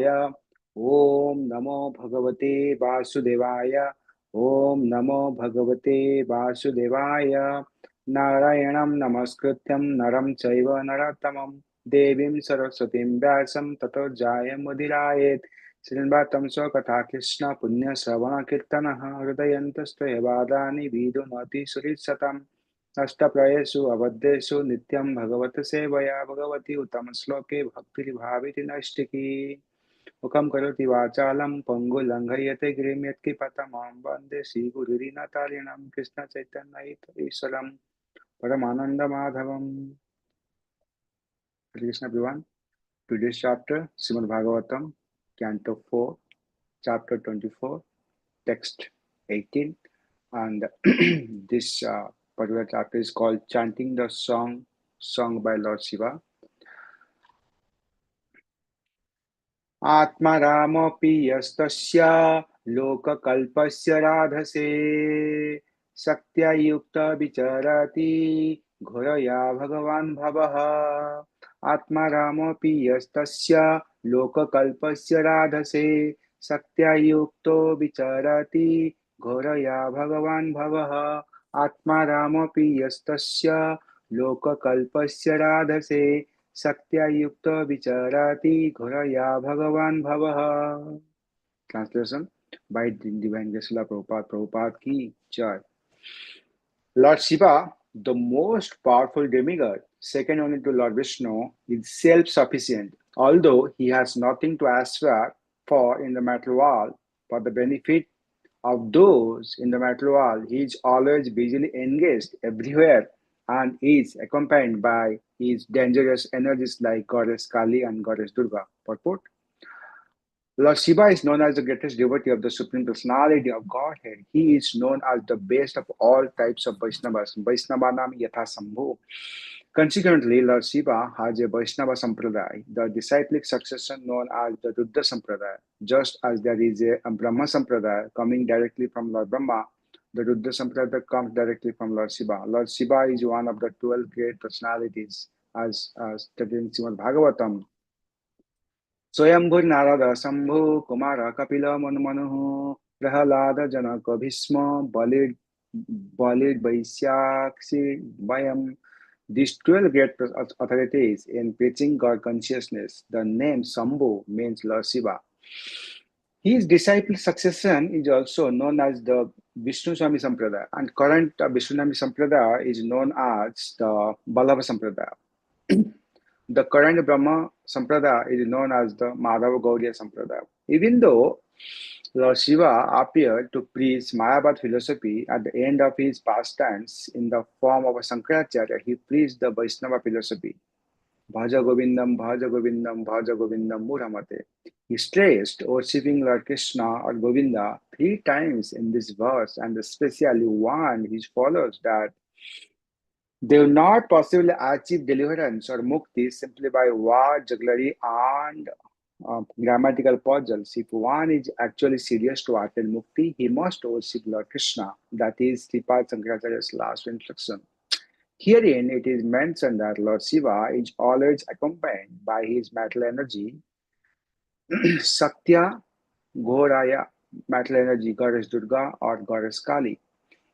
Vasudevaya. Om Namo Bhagavate Vasudevaya. Om Namo Bhagavate Vasudevaya. Narayanam Namaskrityam Naram Chaiva Narottamam Devim Saraswatim Vyasam Tato Jayam Udiraet. Srinvatam Swakatha Krishna Punya Savana Kirtanaha Hridayantastaya Vadani Vidunati Suritsatam Ashtaprayesu Avaddesu Nityam Bhagavata Sevaya Bhagavati Uttam Sloke Bhakti Bhaviti Nashtiki Ukam Karoti Vachalam Pangu Langhayate Grimyatki Patamam Bande Sri Gururina Talinam Krishna Chaitanya Isaram Paramananda Madhavam. Hare Krishna everyone. Today's chapter Srimad Bhagavatam, Canto 4, Chapter 24, Text 18, and this particular chapter is called Chanting the Song sung by Lord Shiva. Atma Ramopi Yastasya Lokakalpasya Radhase Saktya Yukta Vicharati Ghoraya Bhagavan Bhavaha Atma Ramopi Yastasya Lokakalpasya Radhase Saktya Yukto Vicharati Ghoraya Bhagavan Bhavaha Atma Ramopi Yastasya Lokakalpasya Radhase Saktya Yukta Vicharati Ghoraya Bhagavan Bhavaha. Translation by Divine Gesula Prabhupada. Prabhupada ki Jai. Lord Shiva, the most powerful demigod, second only to Lord Vishnu, is self-sufficient. Although he has nothing to aspire for in the material world, for the benefit of those in the material world, he is always busily engaged everywhere and is accompanied by his dangerous energies like Goddess Kali and Goddess Durga. Purport: Lord Shiva is known as the greatest devotee of the Supreme Personality of Godhead. He is known as the best of all types of Vaishnavas. Vaishnavanam Yatha Sambhu. Consequently, Lord Shiva has a Vaishnava Sampradaya, the disciplic succession known as the Ruddha Sampradaya. Just as there is a Brahma Sampradaya coming directly from Lord Brahma, the Ruddha Sampradaya comes directly from Lord Shiva. Lord Shiva is one of the 12 great personalities as stated in Srimad Bhagavatam. Swayambhur Narada Sambhu Kumara Kapila Manu Prahalada Janaka Bhisma Balid Vaisyaksi Vayam. These 12 great authorities in preaching God consciousness. The name Sambhu means Lord Shiva. His disciple succession is also known as the Vishnu Swami Sampradaya, and current Vishnu Swami Sampradaya is known as the Vallabha Sampradaya. The current Brahma Sampradaya is known as the Madhava Gaudiya Sampradaya. Even though Lord Shiva appeared to preach Mayavad philosophy at the end of his pastimes in the form of a Sankaracharya, he preached the Vaishnava philosophy. Bhaja Govindam, Bhaja Govindam, Bhaja Govindam, Muramate. He stressed worshipping Lord Krishna or Govinda 3 times in this verse and especially warned his followers that they will not possibly achieve deliverance or mukti simply by word jugglery and grammatical puzzles. If one is actually serious to attain mukti, he must worship Lord Krishna. That is Sripad Sankaracharya's last instruction. Herein, it is mentioned that Lord Shiva is always accompanied by his material energy, Satya Ghoraya, material energy, Goddess Durga or Goddess Kali.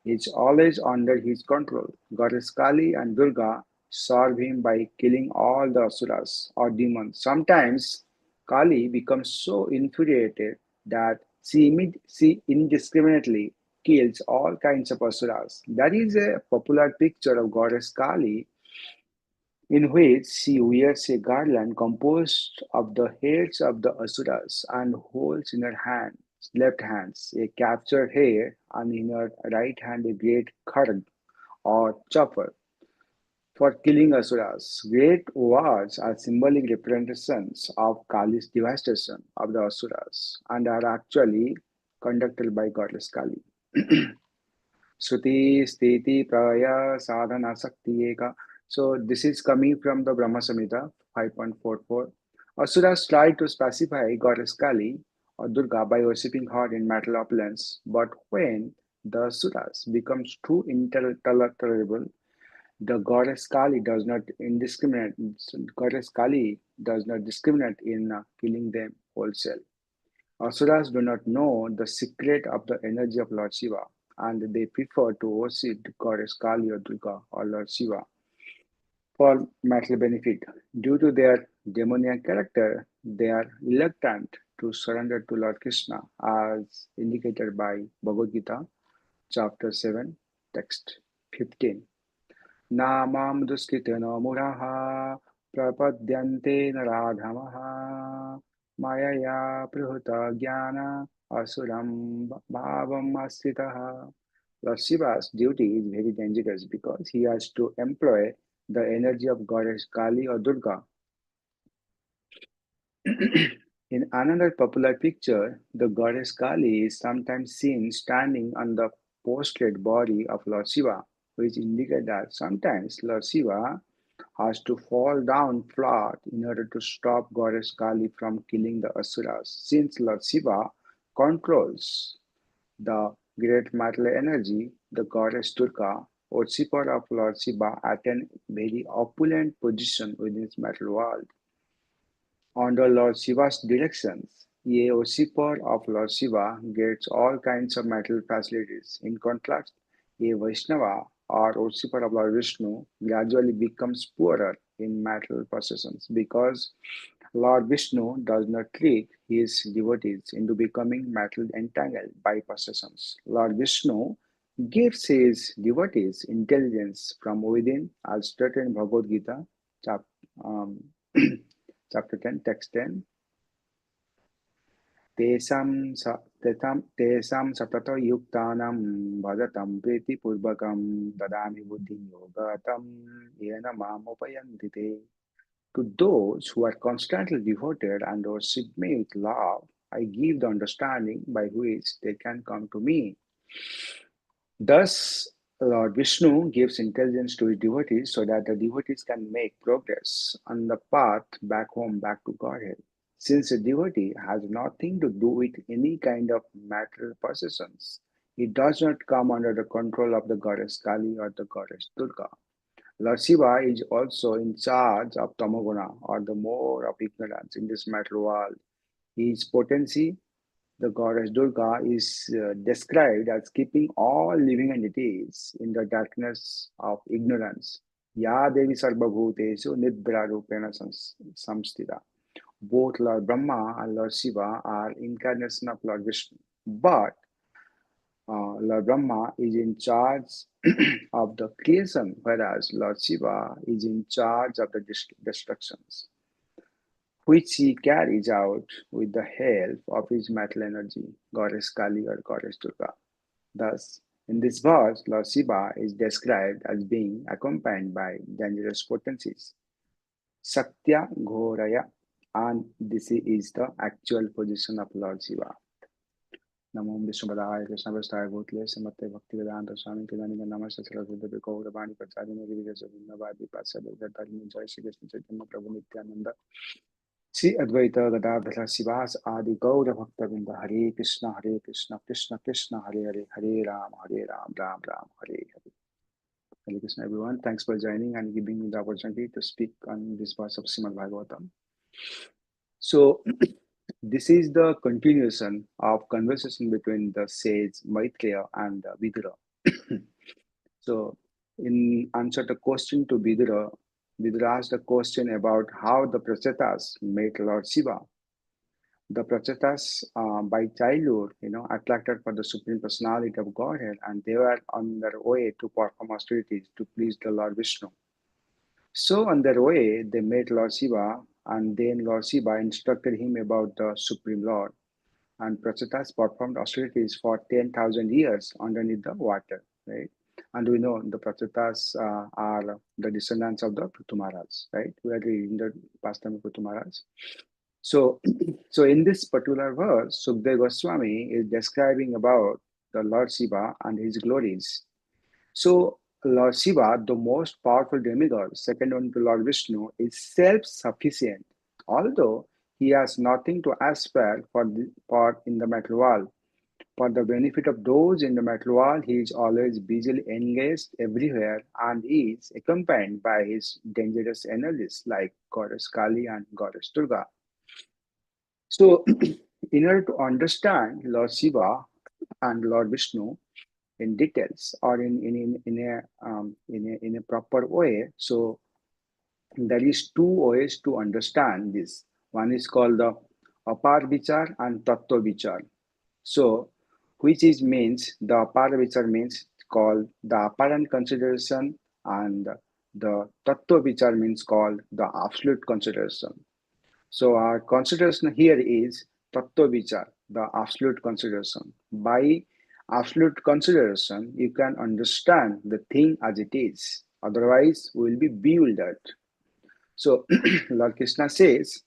Is always under his control. Goddess Kali and Durga serve him by killing all the asuras or demons. Sometimes Kali becomes so infuriated that she indiscriminately kills all kinds of asuras. That is a popular picture of Goddess Kali in which she wears a garland composed of the heads of the asuras and holds in her left hands a captured hare and in her right hand a great kharg or chopper for killing asuras. Great wars are symbolic representations of Kali's devastation of the asuras and are actually conducted by goddess Kali. Shruti, Sthiti, Praya, Sadhana, Sakti, Eka. So this is coming from the Brahma Samhita 5.44. Asuras try to specify goddess Kali or Durga by worshipping her in material opulence, but when the asuras becomes too intolerable, the goddess Kali does not discriminate in killing them. wholesale. Asuras do not know the secret of the energy of Lord Shiva, and they prefer to worship goddess Kali or Durga or Lord Shiva for material benefit. Due to their demoniac character, they are reluctant to surrender to Lord Krishna, as indicated by Bhagavad Gita, chapter 7, text 15. Namam duskritena muraha prapadyante naradhamaha mayaya prahuta jnana asuram bhavam asritaha. Lord Shiva's duty is very dangerous because he has to employ the energy of goddess Kali or Durga. In another popular picture, the goddess Kali is sometimes seen standing on the prostrate body of Lord Shiva, which indicates that sometimes Lord Shiva has to fall down flat in order to stop goddess Kali from killing the Asuras. Since Lord Shiva controls the great material energy, the goddess Durga, worshipper of Lord Shiva, attain very opulent position within this material world. Under Lord Shiva's directions, a worshipper of Lord Shiva gets all kinds of material facilities. In contrast, a Vaishnava or worshipper of Lord Vishnu gradually becomes poorer in material possessions because Lord Vishnu does not trick his devotees into becoming material entangled by possessions. Lord Vishnu gives his devotees intelligence from within, as stated in Bhagavad Gita, chap, um, chapter 10, text 10. तेषां सततो युक्तानां भजतं प्रीतिपूर्वकं ददामि बुद्धिं योगतं येन मामुपयन्ति ते. To those who are constantly devoted and worship me with love, I give the understanding by which they can come to me. Thus, Lord Vishnu gives intelligence to his devotees so that the devotees can make progress on the path back home, back to Godhead. Since a devotee has nothing to do with any kind of material possessions, he does not come under the control of the goddess Kali or the goddess Durga. Lord Shiva is also in charge of Tamoguna or the more of ignorance in this material world. His potency, the goddess Durga, is described as keeping all living entities in the darkness of ignorance. Ya Devi Sarvabhutesu Nidra Rupena Samstita. Both Lord Brahma and Lord Shiva are incarnation of Lord Vishnu. But Lord Brahma is in charge of the creation, whereas Lord Shiva is in charge of the destructions, which he carries out with the help of his metal energy, Goddess Kali or Goddess Durga. Thus, in this verse, Lord Shiva is described as being accompanied by dangerous potencies, Satya Ghoraya, and this is the actual position of Lord Shiva. नमो विष्णुपदाय कृष्णप्रस्थाय भूतले समते भक्तिवेदांत स्वामी कृदानि नमस्ते सरस्वती गौरवाणी प्रचारिणे गिरिजसविन्नवादि पार्षद जय श्री कृष्ण चैतन्य प्रभु नित्यानंद श्री अद्वैत गदाधर शिवास आदि गौर भक्तवृंद हरे Krishna Krishna Krishna Hare Hare Hare Ram Ram Ram Hare Hare. Hare Krishna everyone. Thanks for joining and giving me the opportunity to speak on this verse of Srimad Bhagavatam. So this is the continuation of conversation between the sage Maitreya and Vidura. So in answer to question to Vidura, Vidura asked a question about how the Prachetas met Lord Shiva. The Prachetas, by childhood, attracted for the Supreme Personality of Godhead, and they were on their way to perform austerities to please the Lord Vishnu. So on their way, they met Lord Shiva, and then Lord Shiva instructed him about the Supreme Lord. And Prachetas performed austerities for 10,000 years underneath the water, right? And we know the Prachetas are the descendants of the Prithumaras, right? We are reading the pastime of Prithumaras. So, so in this particular verse, Sukdev Goswami is describing about the Lord Shiva and his glories. So Lord Shiva, the most powerful demigod, second only to Lord Vishnu, is self-sufficient, although he has nothing to aspire for in the material world. For the benefit of those in the material world, he is always busily engaged everywhere and is accompanied by his dangerous energies like Goddess Kali and Goddess Durga. So, in order to understand Lord Shiva and Lord Vishnu in details or in a proper way, so there is two ways to understand this. One is called the Apar Vichar and Tattva Vichar. So, which is means the Apar Vichar means called the apparent consideration, and the Tattva Vichar means called the absolute consideration. So our consideration here is Tattva Vichar, the absolute consideration. By absolute consideration, you can understand the thing as it is. Otherwise, we will be bewildered. So Lord Krishna says,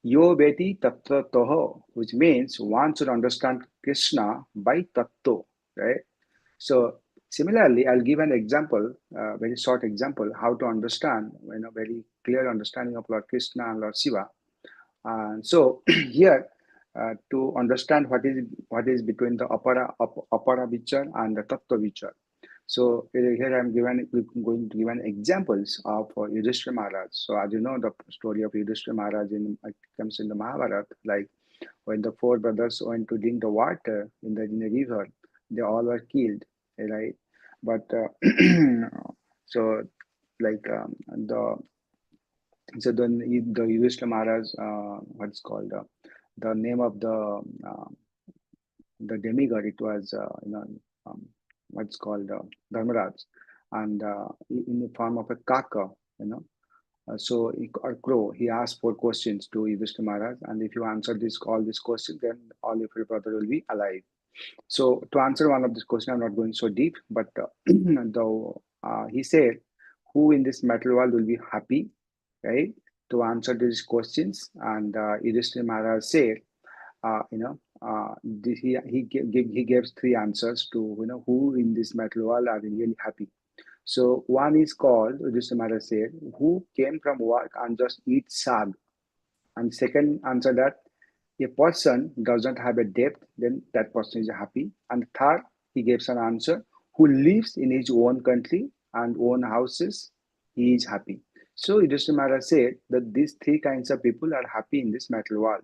Yo Veti Tattva Toho, which means one should understand Krishna by Tattva, right? So similarly, I'll give an example, very short example, how to understand, very clear understanding of Lord Krishna and Lord Shiva. And so here, to understand what is between the apara vichar and the tattva vichar. So here I'm going to give an examples of Yudhishthira Maharaj. So as you know, the story of Yudhishthira Maharaj comes in the Mahabharata. Like when the four brothers went to drink the water in the river, they all were killed, right? But so like the so the Yudhishthira Maharaj, what's called the name of the demigod, it was um, what's called Dharmaraj, and in the form of a kaka, you know. Or crow, he asked four questions to Yudhishthira Maharaj, and if you answer all these questions, then all of your brother will be alive. So to answer one of these questions, I'm not going so deep, but he said, "Who in this material world will be happy?" Right? To answer these questions, and Yudhishthira Maharaj said, he gave three answers to who in this material world are really happy. So one is called, Yudhishthira Maharaj said, who came from work and just eat sag. And second answer that a person doesn't have a debt, then that person is happy. And third, he gives an answer, who lives in his own country and own houses, he is happy. So Yudhishthira Maharaj said that these three kinds of people are happy in this material world.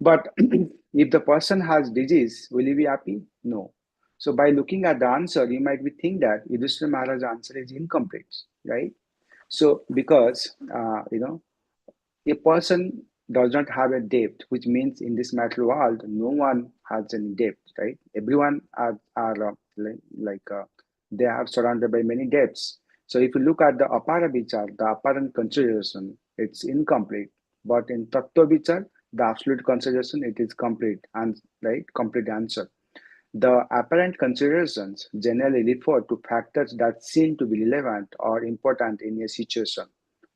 But if the person has disease, will he be happy? No. So by looking at the answer, you might be think that Yudhishthira Maharaj's answer is incomplete, right? So because a person does not have a debt, which means in this material world, no one has any debt, right? Everyone are they have surrounded by many debts. So if you look at the apara vichar, the apparent consideration, it's incomplete. But in tattva vichar, the absolute consideration, it is complete and right, complete answer. The apparent considerations generally refer to factors that seem to be relevant or important in a situation,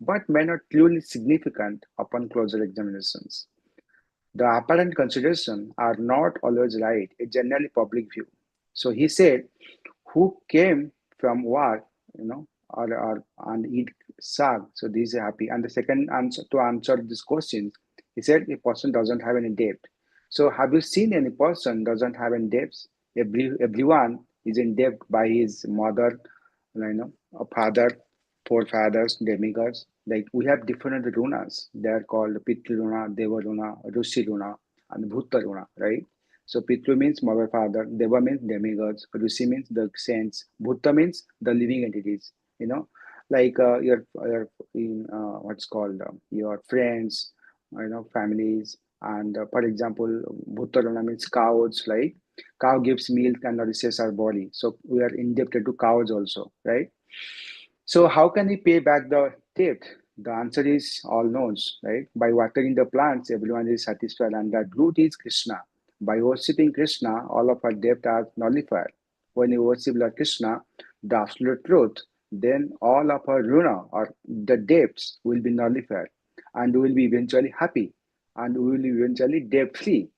but may not clearly significant upon closer examinations. The apparent considerations are not always right, a generally public view. So he said, who came from work, or and eat sag, so these are happy. And the second answer to answer this question, he said a person doesn't have any debt. So have you seen any person doesn't have any debts? Everyone is in debt by his mother, a father, forefathers, demigods. Like we have different runas. They are called Pitru runa, Deva runa, Rushi runa, and Bhutta runa, right? So Pitru means mother, father, Deva means demigods, Rushi means the saints, Bhutta means the living entities. You know, like your in what's called your friends, families, and for example, Bhutta runa means cows, right? Cow gives milk and nourishes our body, so we are indebted to cows also, right? So how can we pay back the debt? The answer is all knows, right? By watering the plants, everyone is satisfied, and that root is Krishna. By worshipping Krishna, all of our debt are nullified. When you worship Lord Krishna, the absolute truth, then all of our runa or the debts will be nullified, and we will be eventually happy, and we will be eventually debt free.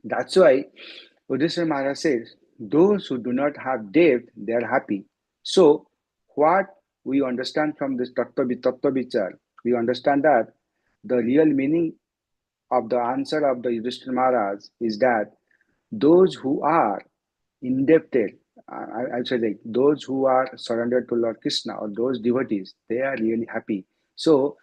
That's why Yudhishthira Maharaj says, those who do not have debt, they are happy. So, what we understand from this Tattva Vichar, we understand that the real meaning of the answer of the Yudhishthira Maharaj is that those who are indebted, I say like those who are surrendered to Lord Krishna or those devotees, they are really happy. So,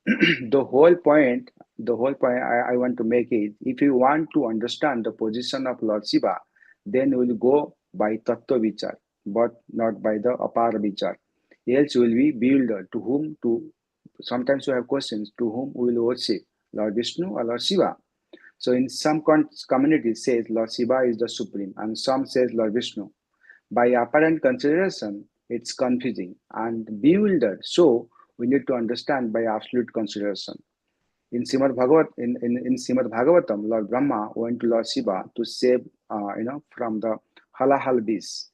the whole point I want to make is, if you want to understand the position of Lord Shiva, then we will go by Tattva Vichar, but not by the Apara Vichar. Else will be bewildered to whom to. Sometimes you have questions to whom we will worship, Lord Vishnu or Lord Shiva. So in some communities says Lord Shiva is the supreme, and some says Lord Vishnu. By apparent consideration, it's confusing and bewildered. So we need to understand by absolute consideration. In Srimad Bhagavatam, Lord Brahma went to Lord Shiva to save, from the halahal beast,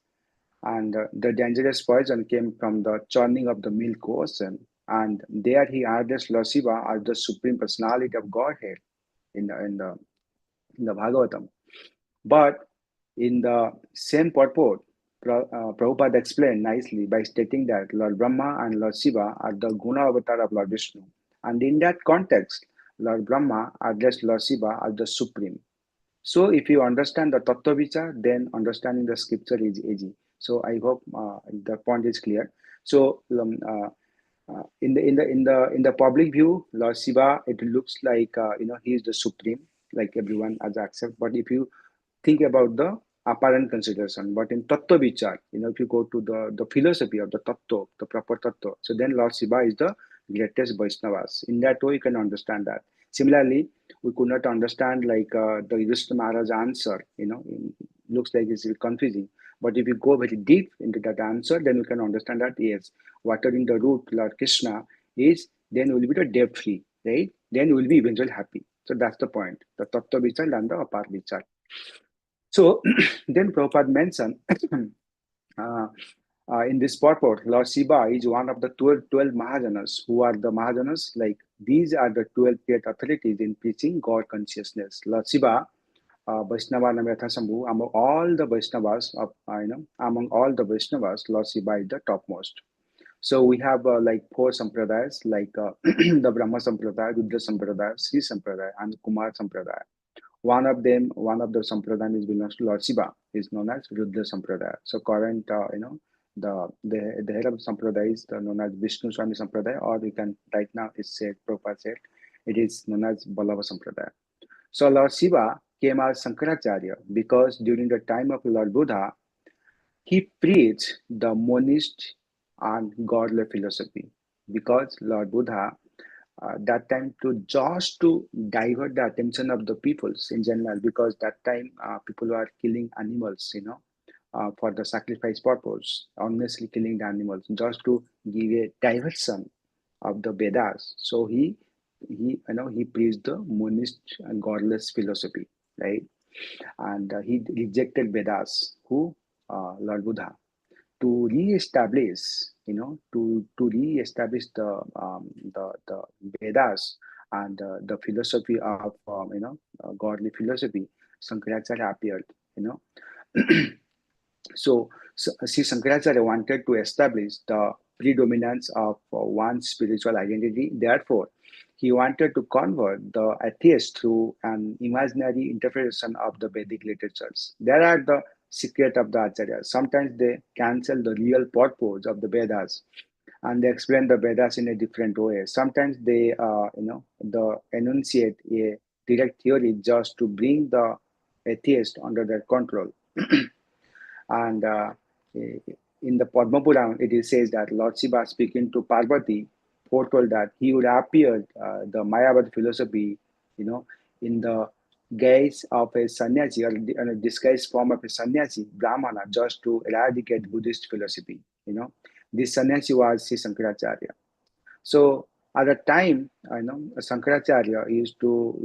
and the dangerous poison came from the churning of the milk ocean. And there he addressed Lord Shiva as the supreme personality of Godhead in the Bhagavatam. But in the same purport, Prabhupada explained nicely by stating that Lord Brahma and Lord Shiva are the Guna avatar of Lord Vishnu. And in that context, Lord Brahma addressed Lord Shiva as the Supreme. So if you understand the Tattva Vichar, then understanding the scripture is easy. So I hope the point is clear. So in the public view, Lord Shiva, it looks like he is the supreme, like everyone has accept. But if you think about the apparent consideration, but in Tattva Vichar, if you go to the philosophy of the Tattva, the proper Tattva, so then Lord Shiva is the greatest Vaishnavas. In that way, you can understand that. Similarly, we could not understand like the Yudhishthira Maharaj answer, looks like it's confusing. But if you go very deep into that answer, then you can understand that yes, whatever in the root Lord Krishna is, then you will be the debt free, right? Then you will be eventually happy. So that's the point. The Tattva Vichar and the Apar Vichar. So then Prabhupada mentioned uh, in this purport, Lord Shiva is one of the 12 Mahajanas. Who are the Mahajanas? Like these are the 12 great authorities in preaching God consciousness. Lord Shiva, Vaishnava Namayatha Sambhu, among all the Vaishnavas, Lord Shiva is the topmost. So we have like four sampradayas, like the Brahma Sampradaya, Rudra Sampradaya, Sri Sampradaya, and Kumar Sampradaya. One of the sampradaya is belongs to Lord Shiva, is known as Rudra Sampradaya. So current, the head of the sampradaya is known as Vishnu Swami Sampradaya, or we can right now it's said, Prabhupada said, it is known as Vallabha Sampradaya. So Lord Shiva came as Sankaracharya because during the time of Lord Buddha, he preached the monist and godly philosophy. Because Lord Buddha that time to divert the attention of the peoples in general, because that time people were killing animals, for the sacrifice purpose, honestly killing the animals just to give a diversion of the Vedas. So he preached the monist and godless philosophy, right? And he rejected Vedas. Who? Lord Buddha, to re-establish, to re-establish the Vedas and the philosophy of godly philosophy. Shankaracharya appeared, you know. So Sri Shankaracharya wanted to establish the predominance of one spiritual identity. Therefore, he wanted to convert the atheist through an imaginary interpretation of the Vedic literatures. There are the secret of the Acharyas. Sometimes they cancel the real purpose of the Vedas and they explain the Vedas in a different way. Sometimes they, enunciate a direct theory just to bring the atheist under their control. And in the Padma Puran, it is says that Lord Shiva speaking to Parvati foretold that he would appear the Mayavad philosophy, in the guise of a sannyasi or in a disguised form of a sannyasi, Brahmana, just to eradicate Buddhist philosophy. This sannyasi was Sri Sankaracharya. So at the time, Sankaracharya used to,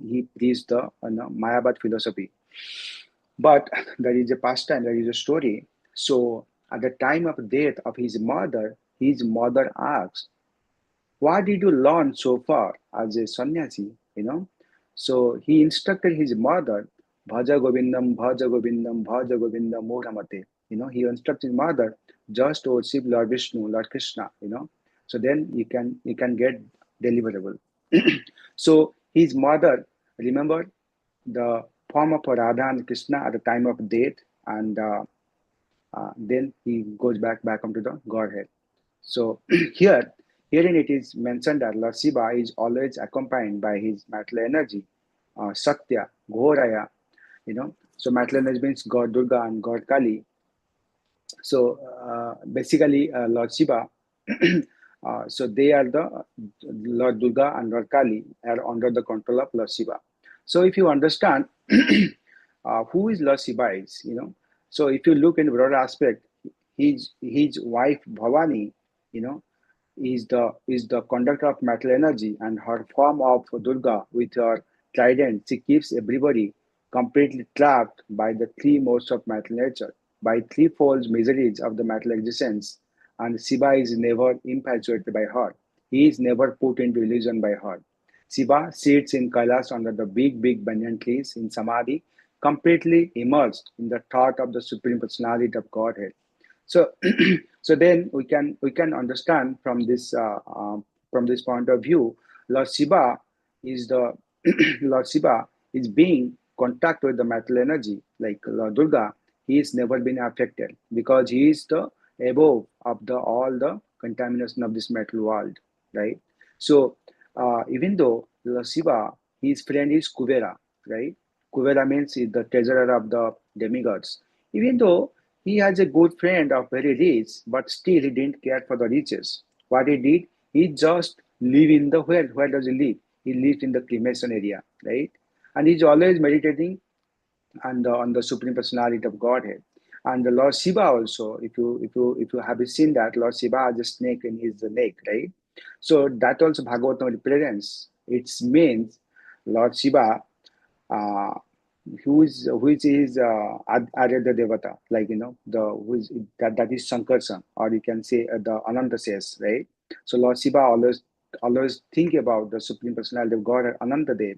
he preached the Mayavad philosophy. But there is a pastime, there is a story. So at the time of death of his mother asked, "What did you learn so far as a sannyasi?" So he instructed his mother, Bhaja Govindam, Bhaja Govindam, Bhaja Govindam, Muramate. He instructed his mother just to worship Lord Vishnu, Lord Krishna, So then you can get deliverable. So his mother, remember the form of Radha and Krishna at the time of death, and then he goes back onto the Godhead. So here herein it is mentioned that Lord Shiva is always accompanied by his material energy, Satya, Ghoraya, So material energy means God Durga and God Kali. So basically, Lord Shiva, so they are the Lord Durga and Lord Kali are under the control of Lord Shiva. So if you understand who is Lord Shiva is, so if you look in broader aspect, his wife Bhavani, you know, is the conductor of material energy, and her form of Durga with her trident, she keeps everybody completely trapped by the three modes of material nature, by threefold miseries of the material existence, and Shiva is never infatuated by her. He is never put into illusion by her. Shiva sits in Kailash under the big, big banyan trees in Samadhi, completely immersed in the thought of the Supreme Personality of Godhead. So, so then we can understand from this point of view, Lord Shiva is the Lord Shiva is being contact with the material energy like Lord Durga. He is never been affected because he is the above of the all the contamination of this material world, right? So even though Lord Shiva, his friend is Kuvera, right? Kuvera means is the treasurer of the demigods. Even though he has a good friend of very rich, but still he didn't care for the riches. What he did, he just live in the where? Where does he live? He lives in the cremation area, right? And he's always meditating on the Supreme Personality of Godhead. And the Lord Shiva also, if you have seen that, Lord Shiva has a snake in his neck, right? So that also Bhagavatam represents. It means Lord Shiva uh, who is his Aryadha Devata, like the who is that is Sankarshan, or you can say the Ananta says, right? So Lord Shiva always think about the Supreme Personality of God, Ananta Dev,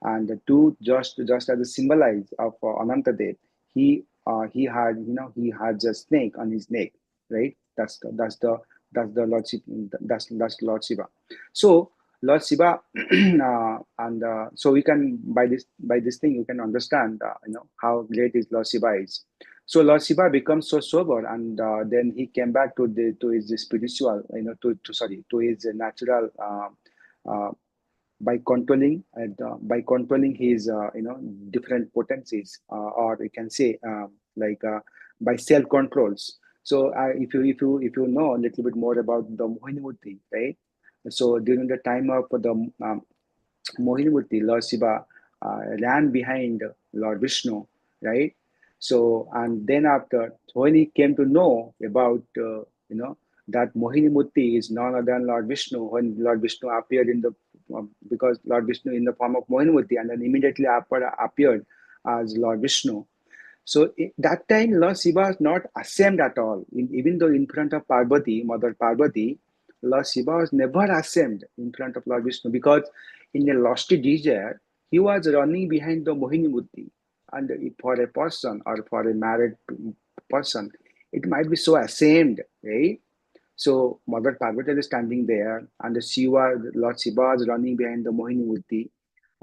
and the two just as a symbolize of Ananta Dev, he had a snake on his neck, right? That's the Lord Shiva, that's Lord Shiva. So Lord Shiva, and so we can by this thing you can understand how great is Lord Shiva is. So Lord Shiva becomes so sober, and then he came back to his spiritual, to sorry, to his natural, uh, by controlling his different potencies, or you can say like by self controls. So if you know a little bit more about the Mohini Murti, right? So during the time of the Mohinmurti, Lord Shiva ran behind Lord Vishnu, right? So, and then after, when he came to know about, that Mohini Murti is none other than Lord Vishnu, when Lord Vishnu appeared because Lord Vishnu in the form of Mohini Murti, and then immediately appeared as Lord Vishnu. So that time, Lord Shiva was not ashamed at all. Even though in front of Parvati, Mother Parvati, Lord Shiva was never ashamed in front of Lord Vishnu, because in a lofty desire, he was running behind the Mohini Murti. And for a person or for a married person, it might be so ashamed, right? So Mother Parvati is standing there, and Lord Shiva was running behind the Mohini Murti.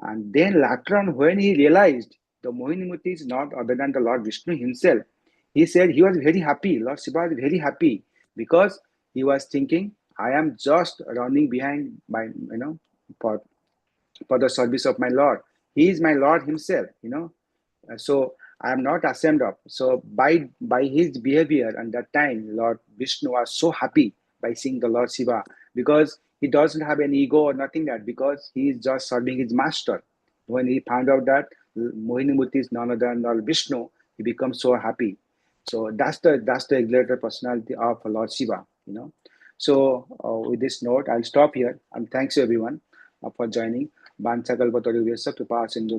And then later on, when he realized the Mohini Murti is not other than the Lord Vishnu himself, he said he was very happy. Lord Shiva was very happy because he was thinking, I am just running behind my, for, for the service of my Lord. He is my Lord himself. So I am not ashamed of. So by his behavior and that time, Lord Vishnu was so happy by seeing the Lord Shiva, because he doesn't have any ego or nothing that, because he is just serving his master. When he found out that Mohini Murti is none other than Lord Vishnu, he becomes so happy. So that's the exalted personality of Lord Shiva. So with this note, I'll stop here, and thanks everyone for joining. Vancha kalpatarubhyasya kripa sindhu